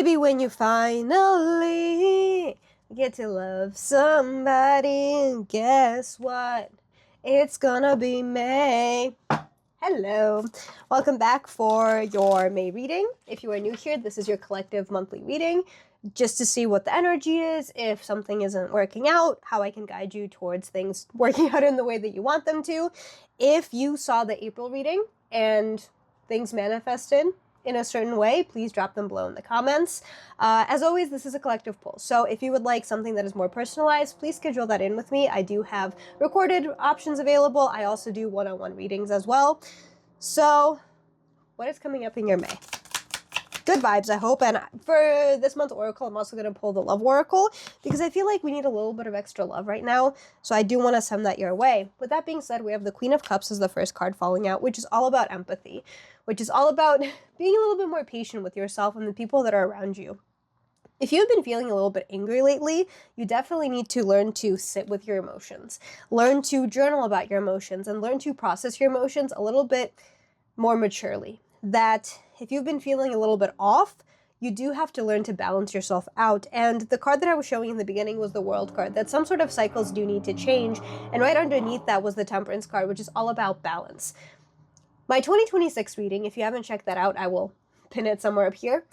Maybe when you finally get to love somebody, guess what? It's gonna be May. Hello. Welcome back for your May reading. If you are new here, this is your collective monthly reading, just to see what the energy is, if something isn't working out, how I can guide you towards things working out in the way that you want them to. If you saw the April reading and things manifested in a certain way, please drop them below in the comments. As always, this is a collective poll, so if you would like something that is more personalized, please schedule that in with me. I do have recorded options available. I also do one-on-one readings as well. So, what is coming up in your May? Good vibes, I hope. And for this month's oracle, I'm also going to pull the love oracle because I feel like we need a little bit of extra love right now. So I do want to send that your way. With that being said, we have the Queen of Cups as the first card falling out, which is all about empathy, which is all about being a little bit more patient with yourself and the people that are around you. If you've been feeling a little bit angry lately, you definitely need to learn to sit with your emotions, learn to journal about your emotions, and learn to process your emotions a little bit more maturely. That if you've been feeling a little bit off, you do have to learn to balance yourself out. And the card that I was showing in the beginning was the World card, that some sort of cycles do need to change. And right underneath that was the Temperance card, which is all about balance. My 2026 reading, if you haven't checked that out, I will pin it somewhere up here,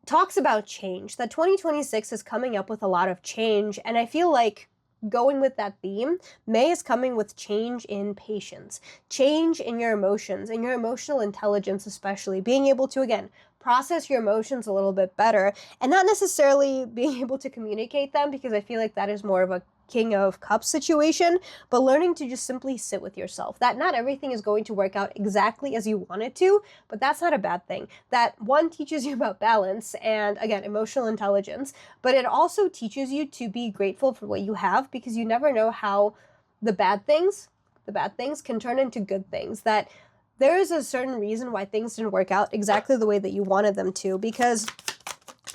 talks about change. That 2026 is coming up with a lot of change. And I feel like going with that theme, May is coming with change in patience, change in your emotions, and your emotional intelligence especially, being able to, again, process your emotions a little bit better, and not necessarily being able to communicate them, because I feel like that is more of a King of Cups situation, but learning to just simply sit with yourself. That not everything is going to work out exactly as you want it to, but that's not a bad thing. That one teaches you about balance and, again, emotional intelligence, but it also teaches you to be grateful for what you have, because you never know how the bad things can turn into good things. That there is a certain reason why things didn't work out exactly the way that you wanted them to, because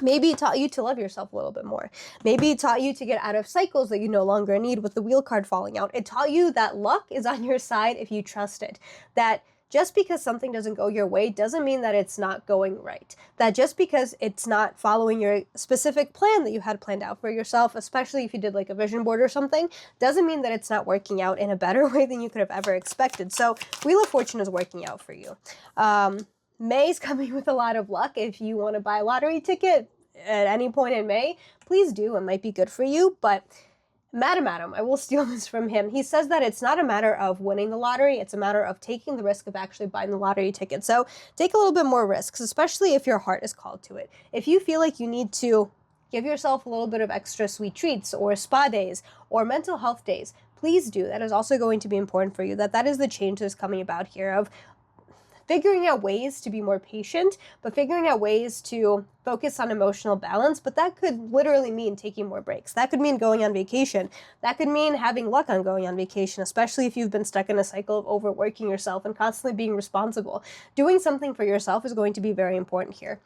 maybe it taught you to love yourself a little bit more. Maybe it taught you to get out of cycles that you no longer need with the Wheel card falling out. It taught you that luck is on your side if you trust it. That just because something doesn't go your way doesn't mean that it's not going right. That just because it's not following your specific plan that you had planned out for yourself, especially if you did like a vision board or something, doesn't mean that it's not working out in a better way than you could have ever expected. So Wheel of Fortune is working out for you. May's coming with a lot of luck. If you want to buy a lottery ticket at any point in May, please do. It might be good for you. But Madam Adam, I will steal this from him. He says that it's not a matter of winning the lottery. It's a matter of taking the risk of actually buying the lottery ticket. So take a little bit more risks, especially if your heart is called to it. If you feel like you need to give yourself a little bit of extra sweet treats or spa days or mental health days, please do. That is also going to be important for you. That is the change that's coming about here, of figuring out ways to be more patient, but figuring out ways to focus on emotional balance. But that could literally mean taking more breaks. That could mean going on vacation. That could mean having luck on going on vacation, especially if you've been stuck in a cycle of overworking yourself and constantly being responsible. Doing something for yourself is going to be very important here.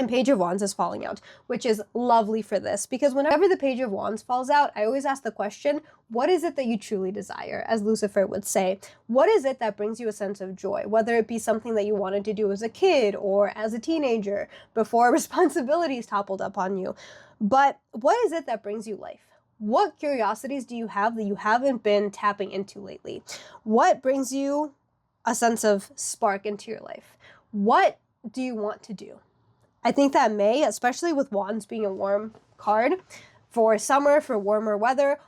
And Page of Wands is falling out, which is lovely for this, because whenever the Page of Wands falls out, I always ask the question, what is it that you truly desire? As Lucifer would say, what is it that brings you a sense of joy? Whether it be something that you wanted to do as a kid or as a teenager before responsibilities toppled up on you. But what is it that brings you life? What curiosities do you have that you haven't been tapping into lately? What brings you a sense of spark into your life? What do you want to do? I think that May, especially with Wands being a warm card, for summer, for warmer weather,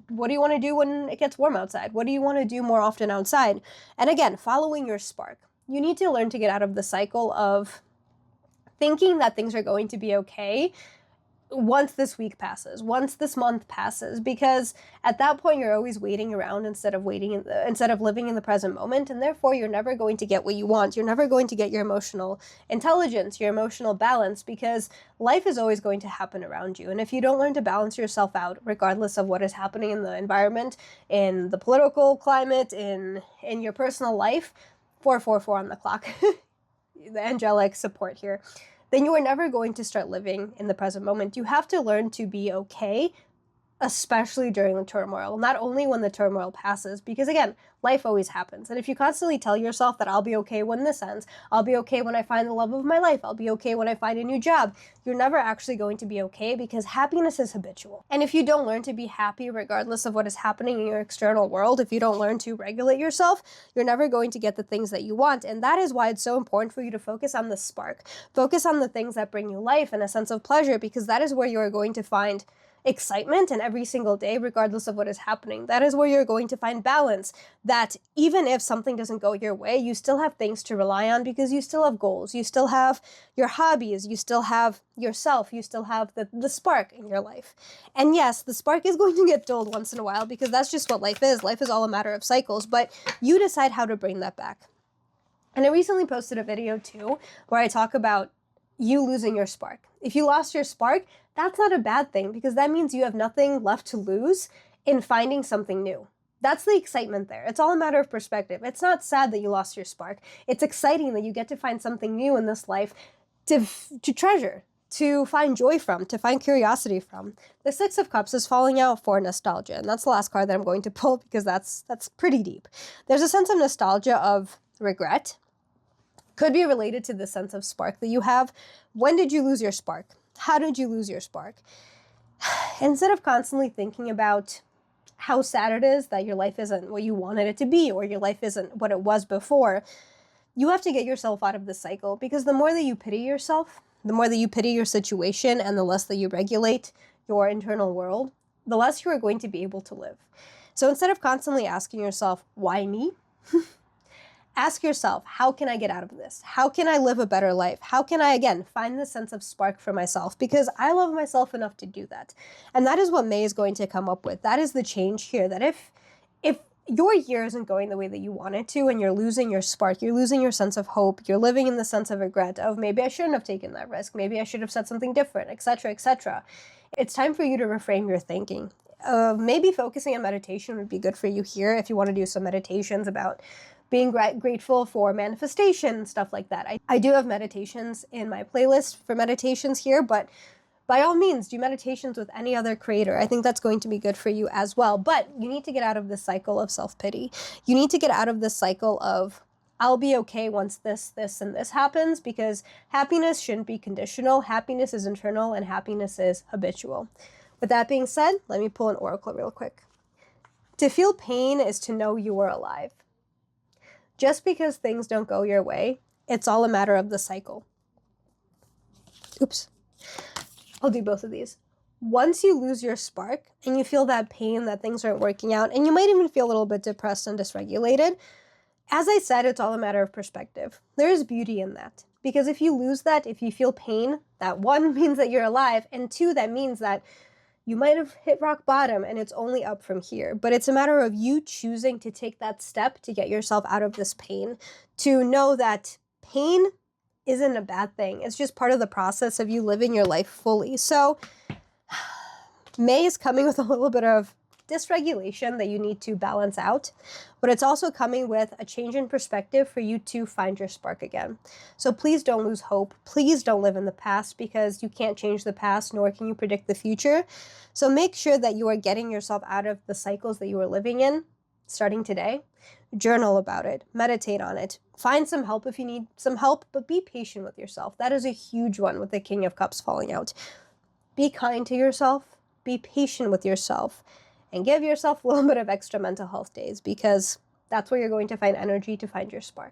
what do you want to do when it gets warm outside? What do you want to do more often outside? And again, following your spark. You need to learn to get out of the cycle of thinking that things are going to be okay once this week passes, once this month passes, because at that point you're always waiting around instead of living in the present moment, and therefore you're never going to get what you want. You're never going to get your emotional intelligence, your emotional balance, because life is always going to happen around you. And if you don't learn to balance yourself out, regardless of what is happening in the environment, in the political climate, in your personal life, 444 on the clock, the angelic support here, then you are never going to start living in the present moment. You have to learn to be okay especially during the turmoil, not only when the turmoil passes, because again, life always happens. And if you constantly tell yourself that I'll be okay when this ends, I'll be okay when I find the love of my life, I'll be okay when I find a new job, you're never actually going to be okay, because happiness is habitual. And if you don't learn to be happy regardless of what is happening in your external world, if you don't learn to regulate yourself, you're never going to get the things that you want. And that is why it's so important for you to focus on the spark. Focus on the things that bring you life and a sense of pleasure, because that is where you are going to find excitement in every single day, regardless of what is happening. That is where you're going to find balance, that even if something doesn't go your way, you still have things to rely on, because you still have goals, you still have your hobbies, you still have yourself, you still have the spark in your life. And yes, the spark is going to get dulled once in a while, because that's just what life is. Life is all a matter of cycles, but you decide how to bring that back. And I recently posted a video too, where I talk about you losing your spark. If you lost your spark, that's not a bad thing, because that means you have nothing left to lose in finding something new. That's the excitement there. It's all a matter of perspective. It's not sad that you lost your spark. It's exciting that you get to find something new in this life to treasure, to find joy from, to find curiosity from. The Six of Cups is falling out for nostalgia, and that's the last card that I'm going to pull, because that's pretty deep. There's a sense of nostalgia of regret. Could be related to the sense of spark that you have. When did you lose your spark? How did you lose your spark? Instead of constantly thinking about how sad it is that your life isn't what you wanted it to be, or your life isn't what it was before, you have to get yourself out of this cycle, because the more that you pity yourself, the more that you pity your situation, and the less that you regulate your internal world, the less you are going to be able to live. So instead of constantly asking yourself, why me? Ask yourself, how can I get out of this? How can I live a better life? How can I, again, find the sense of spark for myself? Because I love myself enough to do that. And that is what May is going to come up with. That is the change here, that if your year isn't going the way that you want it to, and you're losing your spark, you're losing your sense of hope, you're living in the sense of regret of maybe I shouldn't have taken that risk, maybe I should have said something different, etc., etc. It's time for you to reframe your thinking. Maybe focusing on meditation would be good for you here if you want to do some meditations about being grateful for manifestation, stuff like that. I do have meditations in my playlist for meditations here, but by all means, do meditations with any other creator. I think that's going to be good for you as well. But you need to get out of this cycle of self-pity. You need to get out of this cycle of, I'll be okay once this, and this happens, because happiness shouldn't be conditional. Happiness is internal, and happiness is habitual. With that being said, let me pull an oracle real quick. To feel pain is to know you are alive. Just because things don't go your way, it's all a matter of the cycle. Oops. I'll do both of these. Once you lose your spark and you feel that pain that things aren't working out, and you might even feel a little bit depressed and dysregulated, as I said, it's all a matter of perspective. There is beauty in that. Because if you lose that, if you feel pain, that one means that you're alive, and two, that means that you might have hit rock bottom and it's only up from here. But it's a matter of you choosing to take that step to get yourself out of this pain, to know that pain isn't a bad thing. It's just part of the process of you living your life fully. So May is coming with a little bit of dysregulation that you need to balance out, but it's also coming with a change in perspective for you to find your spark again. So please don't lose hope. Please don't live in the past, because you can't change the past, nor can you predict the future. So make sure that you are getting yourself out of the cycles that you are living in starting today. Journal about it, meditate on it, find some help if you need some help, but be patient with yourself. That is a huge one with the King of Cups falling out. Be kind to yourself, be patient with yourself, and give yourself a little bit of extra mental health days, because that's where you're going to find energy to find your spark.